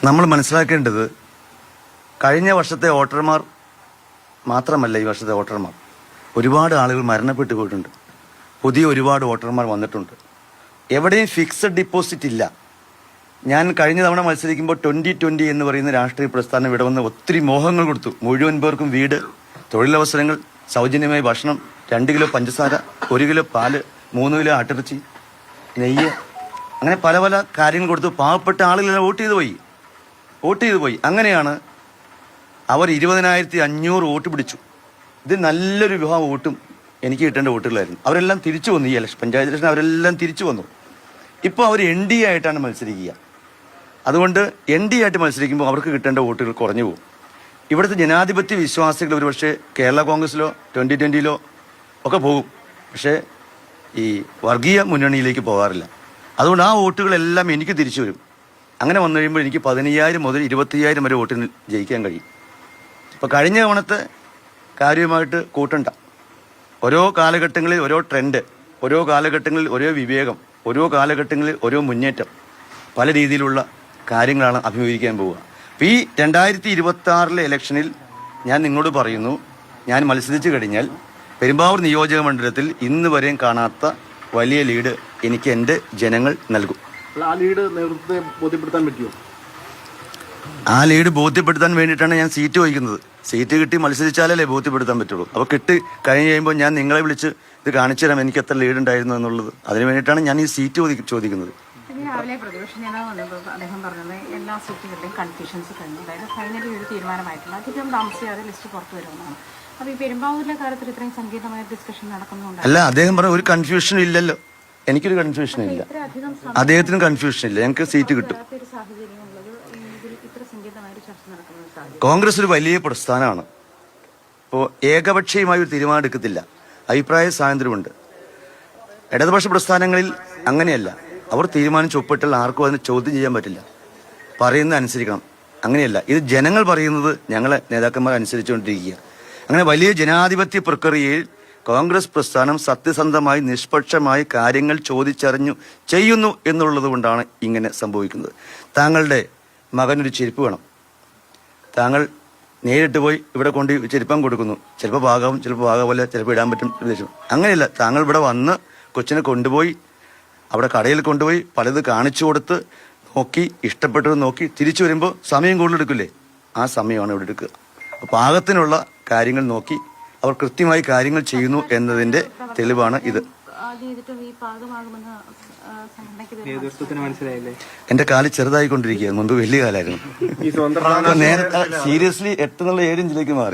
നമ്മൾ മനസ്സിലാക്കേണ്ടത് കഴിഞ്ഞ വർഷത്തെ വോട്ടർമാർ മാത്രമല്ല ഈ വർഷത്തെ വോട്ടർമാർ. ഒരുപാട് ആളുകൾ മരണപ്പെട്ടു പോയിട്ടുണ്ട്. പുതിയ ഒരുപാട് വോട്ടർമാർ വന്നിട്ടുണ്ട്. എവിടെയും ഫിക്സഡ് ഡിപ്പോസിറ്റ് ഇല്ല. ഞാൻ കഴിഞ്ഞ തവണ മത്സരിക്കുമ്പോൾ 2020 എന്ന് പറയുന്ന രാഷ്ട്രീയ പ്രസ്ഥാനം ഇവിടെ വന്ന് ഒത്തിരി മോഹങ്ങൾ കൊടുത്തു. മുഴുവൻ പേർക്കും വീട്, തൊഴിലവസരങ്ങൾ, സൗജന്യമായ ഭക്ഷണം, 2 കിലോ പഞ്ചസാര, 1 കിലോ പാല്, 3 കിലോ ആട്ടിറച്ചി, നെയ്യ്, അങ്ങനെ പല പല കാര്യങ്ങൾ കൊടുത്തു. പാവപ്പെട്ട ആളുകളെല്ലാം വോട്ട് ചെയ്തു പോയി. അങ്ങനെയാണ് അവർ 20,500 വോട്ട് പിടിച്ചു. ഇത് നല്ലൊരു വിഭാഗം വോട്ടും എനിക്ക് കിട്ടേണ്ട വോട്ടുകളായിരുന്നു. അവരെല്ലാം തിരിച്ചു വന്നു. ഈ പഞ്ചായത്ത് ഇലക്ഷൻ അവരെല്ലാം തിരിച്ചു വന്നു. ഇപ്പോൾ അവർ NDA ആയിട്ടാണ് മത്സരിക്കുക. അതുകൊണ്ട് NDA ആയിട്ട് മത്സരിക്കുമ്പോൾ അവർക്ക് കിട്ടേണ്ട വോട്ടുകൾ കുറഞ്ഞു പോകും. ഇവിടുത്തെ ജനാധിപത്യ വിശ്വാസികൾ ഒരുപക്ഷെ കേരള കോൺഗ്രസിലോ 2020 ഒക്കെ പോകും. പക്ഷേ ഈ വർഗീയ മുന്നണിയിലേക്ക് പോകാറില്ല. അതുകൊണ്ട് ആ വോട്ടുകളെല്ലാം എനിക്ക് തിരിച്ചു വരും. അങ്ങനെ വന്നു കഴിയുമ്പോൾ എനിക്ക് 15,000 മുതൽ 25,000 വരെ വോട്ടിന് ജയിക്കാൻ കഴിയും. ഇപ്പോൾ കഴിഞ്ഞ തവണത്തെ കാര്യമായിട്ട് കൂട്ടണ്ട. ഓരോ കാലഘട്ടങ്ങളിൽ ഓരോ ട്രെൻഡ്, ഓരോ കാലഘട്ടങ്ങളിൽ ഓരോ വിവേകം, ഓരോ കാലഘട്ടങ്ങളിൽ ഓരോ മുന്നേറ്റം, പല രീതിയിലുള്ള കാര്യങ്ങളാണ് അഭിമുഖീകരിക്കാൻ പോവുക. അപ്പോൾ ഈ 2026 ഇലക്ഷനിൽ ഞാൻ നിങ്ങളോട് പറയുന്നു, ഞാൻ മത്സരിച്ചു കഴിഞ്ഞാൽ പെരുമ്പാവൂർ നിയോജക മണ്ഡലത്തിൽ ഇന്ന് വരെയും കാണാത്ത വലിയ ലീഡ് എനിക്ക് എൻ്റെ ജനങ്ങൾ നൽകും. ആ ലീഡ് നേതൃത്വത്തെ ബോധ്യപ്പെടുത്താൻ പറ്റുമോ? ആ ലീഡ് ബോധ്യപ്പെടുത്താൻ വേണ്ടിയിട്ടാണ് ഞാൻ സീറ്റ് വഹിക്കുന്നത്. സീറ്റ് കിട്ടി മത്സരിച്ചാലല്ലേ ബോധ്യപ്പെടുത്താൻ പറ്റുള്ളൂ. അപ്പോൾ കിട്ടി കഴിഞ്ഞ് കഴിയുമ്പോൾ ഞാൻ നിങ്ങളെ വിളിച്ച് ഇത് കാണിച്ചു തരാം എനിക്ക് എത്ര ലീഡ് ഉണ്ടായിരുന്നു എന്നുള്ളത്. അതിന് വേണ്ടിയിട്ടാണ് ഞാൻ ഈ സീറ്റ് ചോദിക്കുന്നത്. രാവിലെ പ്രതിപക്ഷ നേതാവ് വന്നപ്പോൾ അദ്ദേഹം പറഞ്ഞത് എല്ലാ സീറ്റുകളിലെയും കൺഫ്യൂഷൻസ് കഴിഞ്ഞു, അതായത് ഫൈനലി ഒരു തീരുമാനമായിട്ടില്ല, അധികം താമസിയാതെ ലിസ്റ്റ് പുറത്തു വരുമെന്നാണ്. അപ്പോൾ ഈ പെരുമ്പാവൂരിലെ കാര്യത്തിൽ ഇത്രയും സങ്കീർണമായ ഡിസ്കഷൻ നടക്കുന്നുണ്ട്. അല്ല, അദ്ദേഹം പറഞ്ഞ ഒരു കൺഫ്യൂഷനും ഇല്ലല്ലോ. എനിക്കൊരു കൺഫ്യൂഷൻ ഇല്ല, അദ്ദേഹത്തിനും കൺഫ്യൂഷൻ ഇല്ല. ഞങ്ങൾക്ക് സീറ്റ് കിട്ടും. കോൺഗ്രസ് ഒരു വലിയ പ്രസ്ഥാനമാണ്. ഇപ്പോൾ ഏകപക്ഷീയമായ ഒരു തീരുമാനം എടുക്കത്തില്ല. അഭിപ്രായ സ്വാതന്ത്ര്യമുണ്ട്. ഇടതുപക്ഷ പ്രസ്ഥാനങ്ങളിൽ അങ്ങനെയല്ല. അവർ തീരുമാനിച്ച് ഒപ്പിട്ടാൽ ആർക്കും അതിന് ചോദ്യം ചെയ്യാൻ പറ്റില്ല. പറയുന്നത് അനുസരിക്കണം. അങ്ങനെയല്ല. ഇത് ജനങ്ങൾ പറയുന്നത് ഞങ്ങളെ നേതാക്കന്മാർ അനുസരിച്ചുകൊണ്ടിരിക്കുക. അങ്ങനെ വലിയ ജനാധിപത്യ പ്രക്രിയയിൽ കോൺഗ്രസ് പ്രസ്ഥാനം സത്യസന്ധമായി നിഷ്പക്ഷമായി കാര്യങ്ങൾ ചോദിച്ചറിഞ്ഞു ചെയ്യുന്നു എന്നുള്ളത് കൊണ്ടാണ് ഇങ്ങനെ സംഭവിക്കുന്നത്. താങ്കളുടെ മകനൊരു ചെരുപ്പ് വേണം, താങ്കൾ നേരിട്ട് പോയി ഇവിടെ കൊണ്ട് ചെരുപ്പം കൊടുക്കുന്നു. ചിലപ്പോൾ ഭാഗവും ചിലപ്പോൾ ഭാഗമല്ല, ചിലപ്പോൾ ഇടാൻ പറ്റും. അങ്ങനെയല്ല, താങ്കൾ ഇവിടെ വന്ന് കൊച്ചിനെ കൊണ്ടുപോയി അവിടെ കടയിൽ കൊണ്ടുപോയി പലത് കാണിച്ചു കൊടുത്ത് നോക്കി ഇഷ്ടപ്പെട്ടത് നോക്കി തിരിച്ചു വരുമ്പോൾ സമയം കൂടുതലെടുക്കില്ലേ? ആ സമയമാണ് ഇവിടെ എടുക്കുക. പാകത്തിനുള്ള കാര്യങ്ങൾ നോക്കി അവർ കൃത്യമായി കാര്യങ്ങൾ ചെയ്യുന്നു എന്നതിന്റെ തെളിവാണ് ഇത്. എന്റെ കാല് ചെറുതായിക്കൊണ്ടിരിക്കുക, മുമ്പ് വലിയ കാലായിരുന്നു. നേരത്തെ സീരിയസ്ലി 8 എന്നുള്ള 7 ഇഞ്ചിലേക്ക് മാറി.